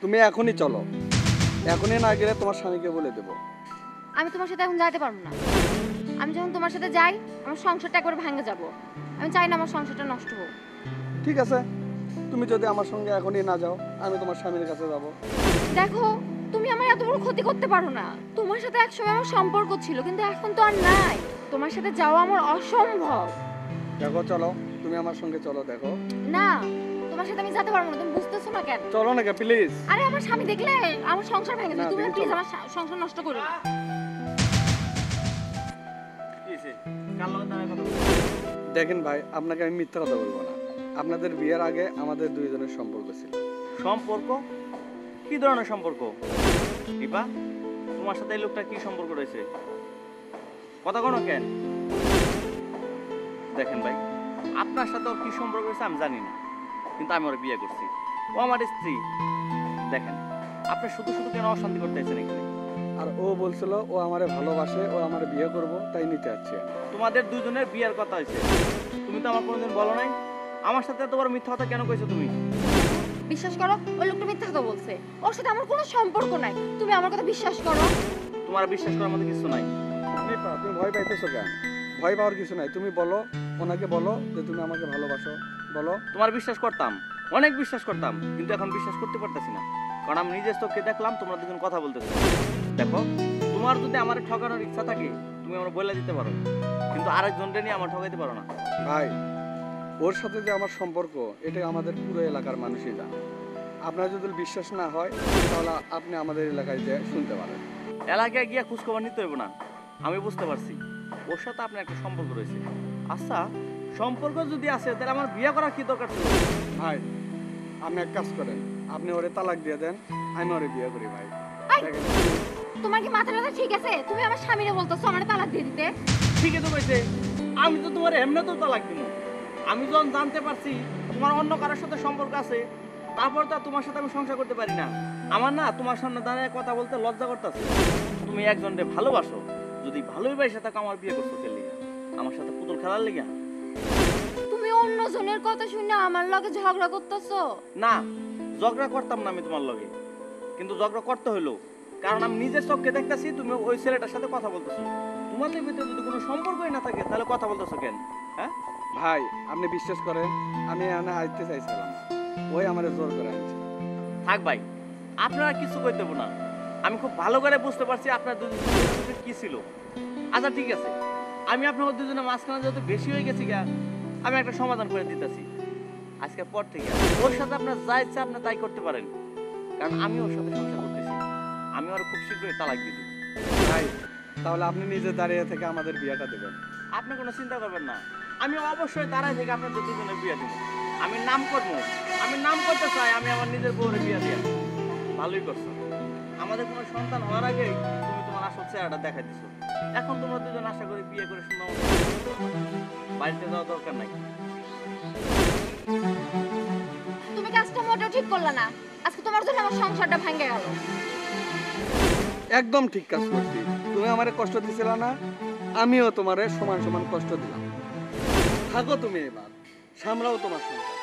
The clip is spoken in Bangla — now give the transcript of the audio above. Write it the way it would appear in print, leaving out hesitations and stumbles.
তুমি এখনই চলো, এখনই না গেলে তোমার স্বামীকে বলে দেবো। আমি তোমার সাথে এখন যাইতে পারবো না। আমি যখন তোমার সাথে যাই আমার সংসারটা একবার ভেঙে যাব। আমি চাই না আমার সংসারটা নষ্ট হোক। ঠিক আছে, তুমি যদি আমার সঙ্গে এখনই না যাও আমি তোমার স্বামীর কাছে যাব। দেখো, তুমি আমার এত বড় ক্ষতি করতে পারো না। তোমার সাথে একসময় আমার সম্পর্ক ছিল, কিন্তু এখন তো আর নাই। তোমার সাথে যাওয়া আমার অসম্ভব। দেখো চলো, তুমি আমার সঙ্গে চলো। দেখো না, তোমার সাথে আমি যেতে পারবো না। তুমি বুঝতেছো না কেন? চলো না প্লিজ। আরে আমার স্বামী দেখলে আমার সংসার ভেঙে না, যাবে। তুমি দেখি প্লিজ চলো। আমার সংসার নষ্ট করো না। দেখেন ভাই, আপনাকে আমি মিথ্যা কথা বলবো না। আপনাদের বিয়ের আগে আমাদের দুইজনের সম্পর্ক ছিল। সম্পর্ক? কি ধরনের সম্পর্ক? দীপা, তোমার সাথে এই লোকটা কি সম্পর্ক রয়েছে? কথা কোনো কেন? দেখেন ভাই, আপনার সাথে ওর কি সম্পর্ক রয়েছে আমি জানি না, কিন্তু আমি ওর বিয়ে করছি। ও আমার স্ত্রী। দেখেন, আপনি শুধু শুধু কেন অশান্তি করতে চাইছেন এখানে? আর ও বলছিল ও আমারে ভালোবাসে, ও আমার বিয়ে করব, তাই নিতে যাচ্ছি। তোমাদের দুজনের বিয়ের কথা হয়েছে, তুমি তো আমার কোনোদিন বলো নাই। আমার সাথে এত বড় মিথ্যা কথা কেন কইছো তুমি? বিশ্বাস করো, ওই লোকটা মিথ্যা কথা বলছে। ওর সাথে আমার কোনো সম্পর্ক নাই। তুমি আমার কথা বিশ্বাস করো। তোমার বিশ্বাস করার মতো কিছু নাই। তুমি ভয় পাইতেছো কেন? ভয় পাওয়ার কিছু নাই। তুমি বলো, ওনাকে বলো যে তুমি আমাকে ভালোবাসো, বলো। তোমার বিশ্বাস করতাম, অনেক বিশ্বাস করতাম, কিন্তু এখন বিশ্বাস করতে পারতেছি না। কারণ আমি নিজের চোখে দেখলাম তোমরা দুজন কথা বলতেছো। দেখো, তোমার যদি আমার ঠকানোর ইচ্ছা থাকে তুমি আমার বলে দিতে পারো, কিন্তু আরেকজনকে নিয়ে আমার ঠকাইতে পারো না। ভাই, ওর সাথে যে আমার সম্পর্ক এটা আমাদের পুরো এলাকার মানুষই জানে। আপনার যদি বিশ্বাস না হয় তাহলে আপনি আমাদের এলাকায় যে শুনতে পারেন। এলাকায় গিয়ে খোঁজখবর নিতে হইব না, আমি বুঝতে পারছি ওর সাথে আপনার একটা সম্পর্ক রয়েছে। আচ্ছা, সম্পর্ক যদি আছে তাহলে আমার বিয়ে করার কি দরকার ছিল? ভাই, আপনি এক কাজ করেন, আপনি ওরে তালাক দিয়ে দেন, আমি ওরে বিয়ে করি। ভাই এই! দেখেন, তোমার কি মাথা ব্যথা ঠিক আছে? তুমি আমার স্বামীরে বলতেছো আমার তালাক দিয়ে দিতে? ঠিকই তো কইছে, আমি তো তোমার এমনি তো তালাক দিব। আমি যখন জানতে পারছি তোমার অন্য কারোর সাথে সম্পর্ক আছে, তারপর তো আর তোমার সাথে আমি সংসার করতে পারি না। আমার না তোমার সামনে দাঁড়িয়ে কথা বলতে লজ্জা করতেছে। তুমি একজনকে ভালোবাসো, যদি ভালোই বাসে থাকো আমার বিয়ে করছো কে লিগা? আমার সাথে পুতুল খেলার লিগা? তুমি অন্যজনের কথা শুনে আমার লগে ঝগড়া করতেছো? না, ঝগড়া করতাম না আমি তোমার লগে, কিন্তু ঝগড়া করতে হইলো কারণ আমি নিজের চোখে দেখতেছি তুমি ওই ছেলেটার সাথে কথা বলতেছো। তোমাদের ভিতরে যদি কোনো সম্পর্কই না থাকে তাহলে কথা বলতেছো কেন? হ্যাঁ ভাই আপনি বিশ্বাস করেন, আমি এখানে আসতে চাইছিলাম না, ওই আমারে জোর করে আনছে। থাক ভাই, আপনারা কিছু কইতে দেবো না। আমি খুব ভালো করে বুঝতে পারছি আপনার দুজনের কি ছিল। আচ্ছা ঠিক আছে, আমি আপনার দুজনের মাঝখানে যেহেতু বেশি হয়ে গেছি গা, আমি একটা সমাধান করে দিতেছি। আজকের পর থেকে ওর সাথে আপনার যা ইচ্ছা আপনি তাই করতে পারেন, কারণ আমি ওর সাথে সংসার করতেছি। আমি ওর খুব শীঘ্রই তালাক দিয়ে দেব। ভাই তাহলে আপনি নিজে দাঁড়িয়ে থেকে আমাদের বিয়েটা দেবেন। আপনি কোনো চিন্তা করবেন না, আমি অবশ্যই দাঁড়ায় থেকে আপনাদের দুজনের বিয়ে দেবো। আমি নাম করবো, আমি নাম করতে চাই আমি আমার নিজের বউরে বিয়ে দিয়ে। ভালোই করছো, আমাদের কোনো সন্তান হওয়ার আগেই তুমি তোমার আসল চেহারাটা দেখা দিছো। এখন তোমরা দুজন আশা করি বিয়ে করে সুন্দর বাড়িতে যাওয়া দরকার নাই। তুমি কাজটা মোটেও ঠিক করলে না। আজকে তোমার জন্য আমার সংসারটা ভেঙে গেল। একদম ঠিক কাজ করছি। তুমি আমারে কষ্ট দিছিলা না, আমিও তোমারে সমান সমান কষ্ট দিলাম। থাকো তুমি, এবার সামলাও তোমার সংসার।